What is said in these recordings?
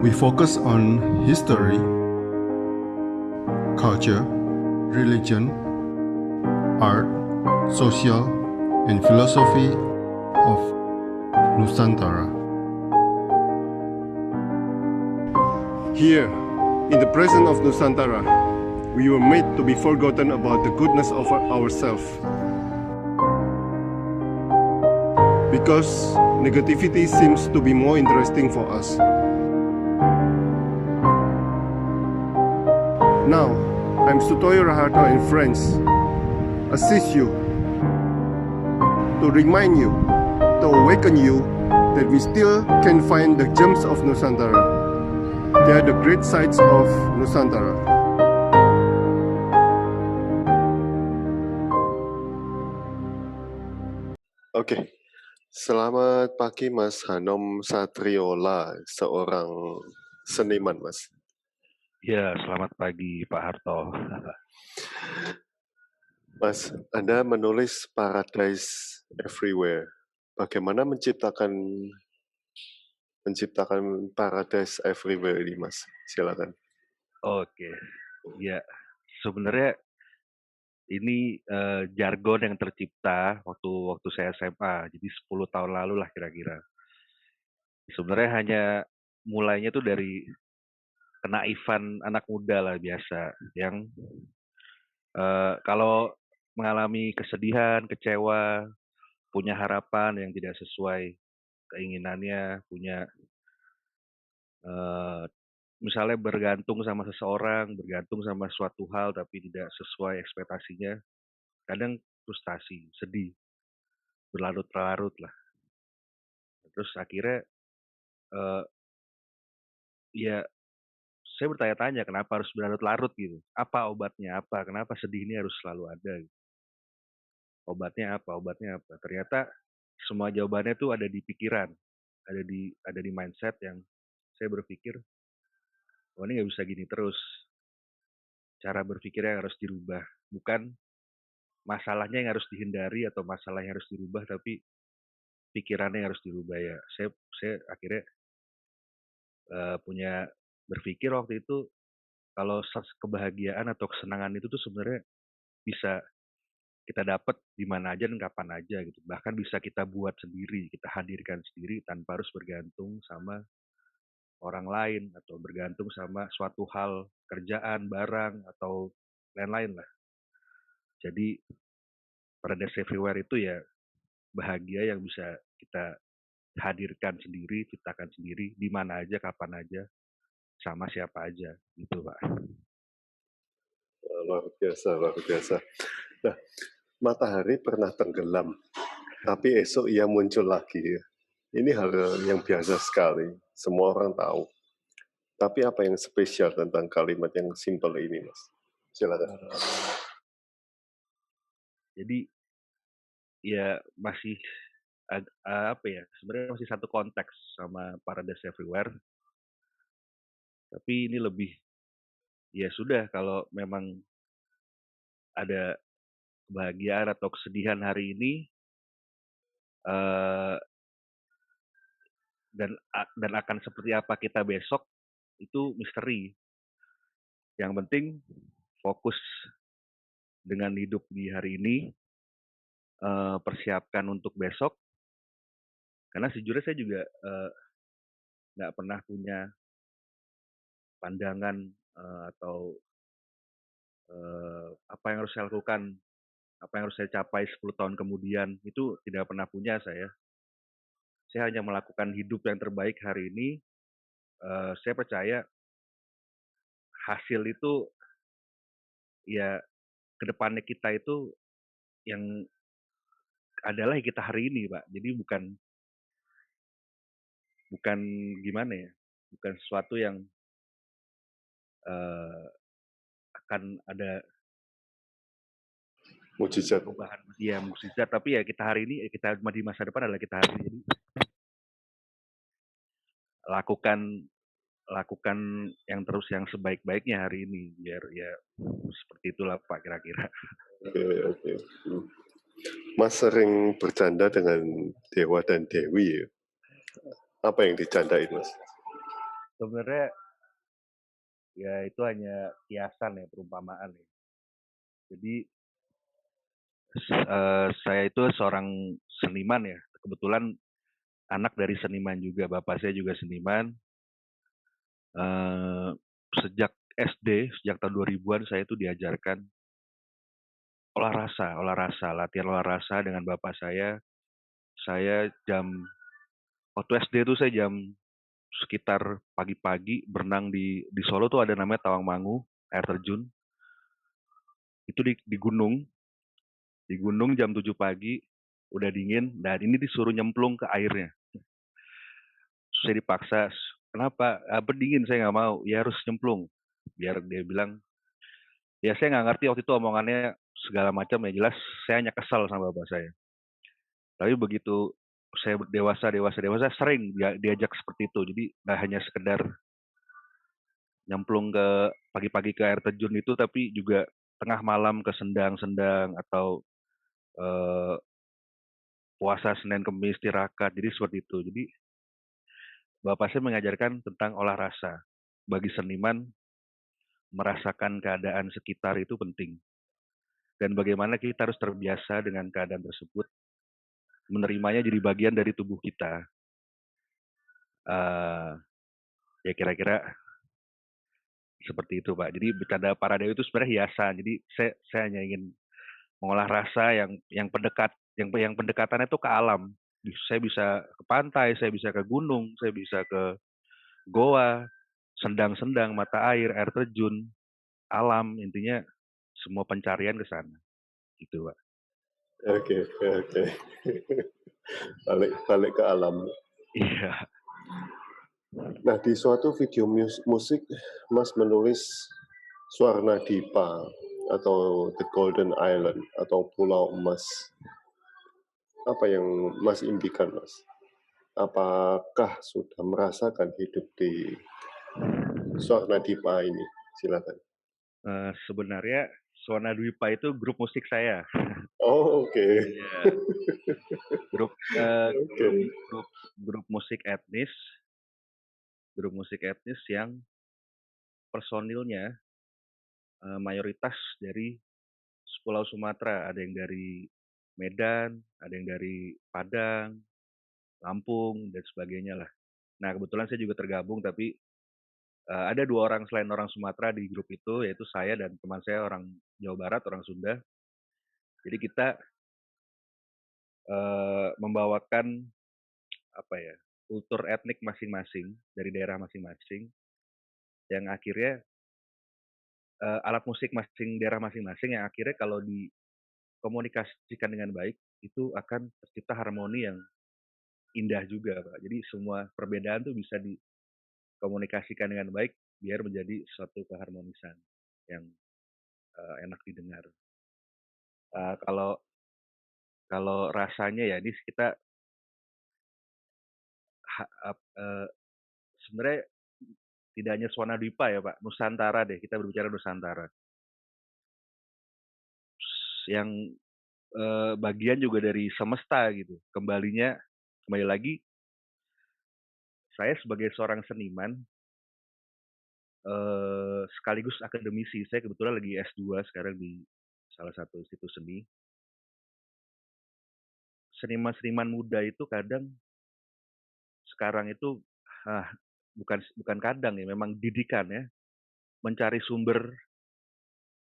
We focus on history, culture, religion, art, social, and philosophy of Nusantara. Here, in the presence of Nusantara, we were made to be forgotten about the goodness of ourselves. Because negativity seems to be more interesting for us. Now, I'm Sutoyo Raharto and friends, assist you, to remind you, to awaken you that we still can find the gems of Nusantara. They are the great sights of Nusantara. Oke, selamat pagi Mas Hanom Satriola, seorang seniman, Mas. Ya, selamat pagi Pak Harto. Mas, Anda menulis Paradise Everywhere. Bagaimana menciptakan Paradise Everywhere ini, Mas? Silakan. Oke, ya sebenarnya ini jargon yang tercipta waktu saya SMA, jadi 10 tahun lalu lah kira-kira. Sebenarnya hanya mulainya tuh dari kenaifan anak muda lah biasa, yang kalau mengalami kesedihan, kecewa, punya harapan yang tidak sesuai keinginannya, punya misalnya bergantung sama seseorang, bergantung sama suatu hal tapi tidak sesuai ekspektasinya, kadang frustasi, sedih, berlarut-larut lah. Terus akhirnya ya saya bertanya-tanya kenapa harus berlarut-larut gitu. Apa obatnya apa? Kenapa sedih ini harus selalu ada? Gitu. Obatnya apa? Obatnya apa? Ternyata semua jawabannya tuh ada di pikiran, ada di mindset yang saya berpikir, oh ini nggak bisa gini terus. Cara berpikirnya harus dirubah, bukan masalahnya yang harus dihindari atau masalah yang harus dirubah, tapi pikirannya yang harus dirubah ya. Saya akhirnya punya berpikir waktu itu kalau kebahagiaan atau kesenangan itu tuh sebenarnya bisa kita dapat di mana aja dan kapan aja gitu. Bahkan bisa kita buat sendiri, kita hadirkan sendiri tanpa harus bergantung sama orang lain atau bergantung sama suatu hal, kerjaan, barang atau lain-lain lah. Jadi Paradise Everywhere itu ya bahagia yang bisa kita hadirkan sendiri, ciptakan sendiri, di mana aja, kapan aja, sama siapa aja, gitu Pak. Luar biasa, luar biasa. Nah, matahari pernah tenggelam, tapi esok ia muncul lagi. Ini hal yang biasa sekali, semua orang tahu. Tapi apa yang spesial tentang kalimat yang simpel ini, Mas? Silakan. Jadi ya masih apa ya? Sebenarnya masih satu konteks sama Paradise Everywhere. Tapi ini lebih ya sudah kalau memang ada kebahagiaan atau kesedihan hari ini dan akan seperti apa kita besok itu misteri. Yang penting fokus dengan hidup di hari ini, persiapkan untuk besok. Karena sejujurnya saya juga nggak pernah punya pandangan atau apa yang harus saya lakukan, apa yang harus saya capai 10 tahun kemudian, itu tidak pernah punya saya. Saya hanya melakukan hidup yang terbaik hari ini. Saya percaya hasil itu ya kedepannya kita itu yang adalah kita hari ini, Pak. Jadi bukan gimana ya, bukan sesuatu yang akan ada mujizat. Perubahan, ya mukjizat. Tapi ya kita hari ini, kita di masa depan adalah kita hari ini. Jadi lakukan yang terus yang sebaik-baiknya hari ini, biar ya seperti itulah Pak kira-kira. Oke. Mas sering bercanda dengan dewa dan dewi ya? Apa yang dicandain, Mas? sebenarnya ya itu hanya kiasan ya, perumpamaan ya. Jadi saya itu seorang seniman ya, kebetulan anak dari seniman juga, bapak saya juga seniman. Eee, Sejak SD, sejak tahun 2000-an saya itu diajarkan latihan olah rasa dengan bapak saya. Saya waktu SD itu saya jam sekitar pagi-pagi berenang di Solo tuh ada namanya Tawangmangu, air terjun. Itu di gunung jam 7 pagi, udah dingin, dan ini disuruh nyemplung ke airnya. Saya dipaksa, kenapa? Dingin, saya nggak mau, ya harus nyemplung. Biar dia bilang, ya saya nggak ngerti waktu itu omongannya segala macam ya, jelas saya hanya kesal sama bapak saya. Tapi begitu saya dewasa sering diajak seperti itu. Jadi nggak hanya sekedar nyemplung ke pagi-pagi ke air terjun itu, tapi juga tengah malam ke sendang-sendang atau eh, puasa Senin Kemis tirakat. Jadi seperti itu. Jadi bapak saya mengajarkan tentang olah rasa. Bagi seniman, merasakan keadaan sekitar itu penting. Dan bagaimana kita harus terbiasa dengan keadaan tersebut, menerimanya jadi bagian dari tubuh kita. Eh, Ya kira-kira seperti itu, Pak. Jadi bercanda Paradewa itu sebenarnya hiasan. Jadi saya hanya ingin mengolah rasa yang pendekatannya itu ke alam. Saya bisa ke pantai, saya bisa ke gunung, saya bisa ke goa, sendang-sendang, mata air terjun, alam, intinya semua pencarian ke sana. Gitu, Pak. Oke, oke, oke. Balik ke alam. Iya. Nah, di suatu video musik, Mas menulis Swarna Dipa atau The Golden Island atau Pulau Emas. Apa yang Mas impikan, Mas? Apakah sudah merasakan hidup di Swarna Dipa ini? Silakan. Sebenarnya Swana Dwipa itu grup musik saya. Oh, oke. Iya. Grup eh, Oke. grup grup grup musik etnis yang personilnya mayoritas dari Pulau Sumatera. Ada yang dari Medan, ada yang dari Padang, Lampung, dan sebagainya lah. Nah, kebetulan saya juga tergabung, tapi ada 2 orang selain orang Sumatera di grup itu, yaitu saya dan teman saya orang Jawa Barat, orang Sunda. Jadi kita membawakan apa ya, kultur etnik masing-masing dari daerah masing-masing, yang akhirnya alat musik daerah masing-masing yang akhirnya kalau dikomunikasikan dengan baik itu akan tercipta harmoni yang indah juga, Pak. Jadi semua perbedaan tuh bisa dikomunikasikan dengan baik biar menjadi suatu keharmonisan yang enak didengar. Kalau kalau rasanya ya ini kita sebenarnya tidak hanya Swana Dwipa ya, Pak, Nusantara deh, kita berbicara Nusantara. Yang bagian juga dari semesta gitu. Kembali lagi, saya sebagai seorang seniman sekaligus akademisi. Saya kebetulan lagi S2 sekarang di salah satu institut seni. Seniman-seniman muda itu kadang sekarang itu bukan kadang ya, memang didikan ya, mencari sumber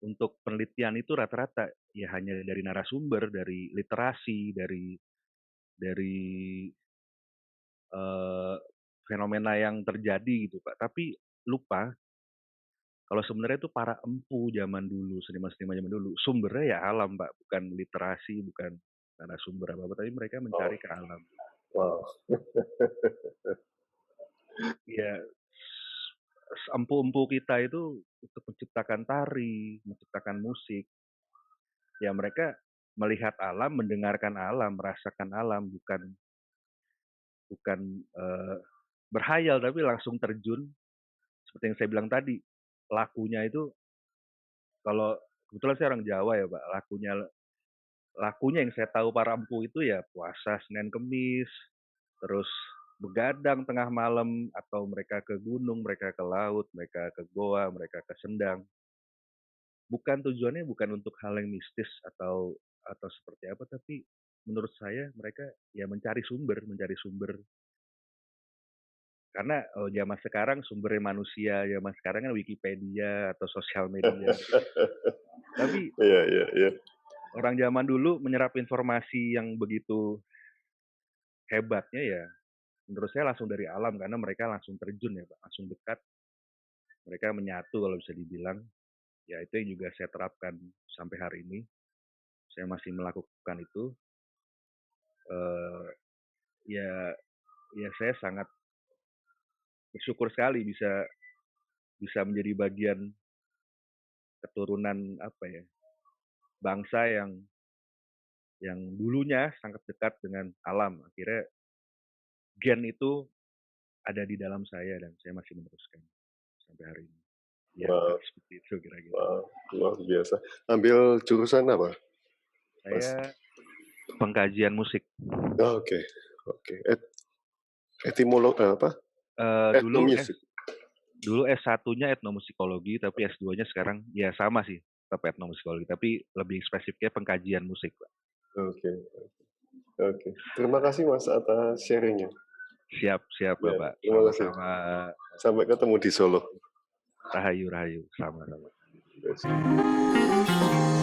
untuk penelitian itu rata-rata ya hanya dari narasumber, dari literasi, dari fenomena yang terjadi gitu, Pak. Tapi lupa kalau sebenarnya itu para empu zaman dulu, seniman-seniman zaman dulu, sumbernya ya alam, Pak, bukan literasi, bukan narasumber apa-apa, tapi mereka Oh, mencari ke alam. wow. Ya, empu-empu kita itu untuk menciptakan tari, menciptakan musik, ya mereka melihat alam, mendengarkan alam, merasakan alam, bukan berhayal tapi langsung terjun. Seperti yang saya bilang tadi, lakunya itu kalau kebetulan saya orang Jawa ya, Pak, lakunya yang saya tahu para empu itu ya puasa Senin Kemis, terus begadang tengah malam, atau mereka ke gunung, mereka ke laut, mereka ke goa, mereka ke sendang. Tujuannya bukan untuk hal yang mistis atau seperti apa, tapi menurut saya mereka ya mencari sumber. Karena zaman sekarang sumbernya manusia, zaman sekarang kan Wikipedia atau sosial media. Tapi Iya, iya, iya. orang zaman dulu menyerap informasi yang begitu hebatnya ya, menurut saya langsung dari alam, karena mereka langsung terjun ya Pak, langsung dekat, mereka menyatu kalau bisa dibilang. Ya itu yang juga saya terapkan sampai hari ini. Saya masih melakukan itu. Eh, ya, ya saya sangat bersyukur sekali bisa menjadi bagian keturunan apa ya, bangsa yang dulunya sangat dekat dengan alam. Akhirnya gen itu ada di dalam saya dan saya masih meneruskan sampai hari ini. Ya, Wow, seperti itu kira-kira. wow, luar biasa. Ambil jurusan apa, Mas? Saya pengkajian musik. Oh, oke, oke. Etimolog apa? Dulu Etnomusik. dulu S1-nya etnomusikologi, tapi S2-nya sekarang ya sama sih, tetap etnomusikologi, tapi lebih spesifiknya pengkajian musik, Pak. Oke, oke. Terima kasih Mas atas sharingnya. Siap, Ya, Bapak. terima kasih. Sama-sama. Sampai ketemu di Solo. Rahayu, sama-sama. Yes.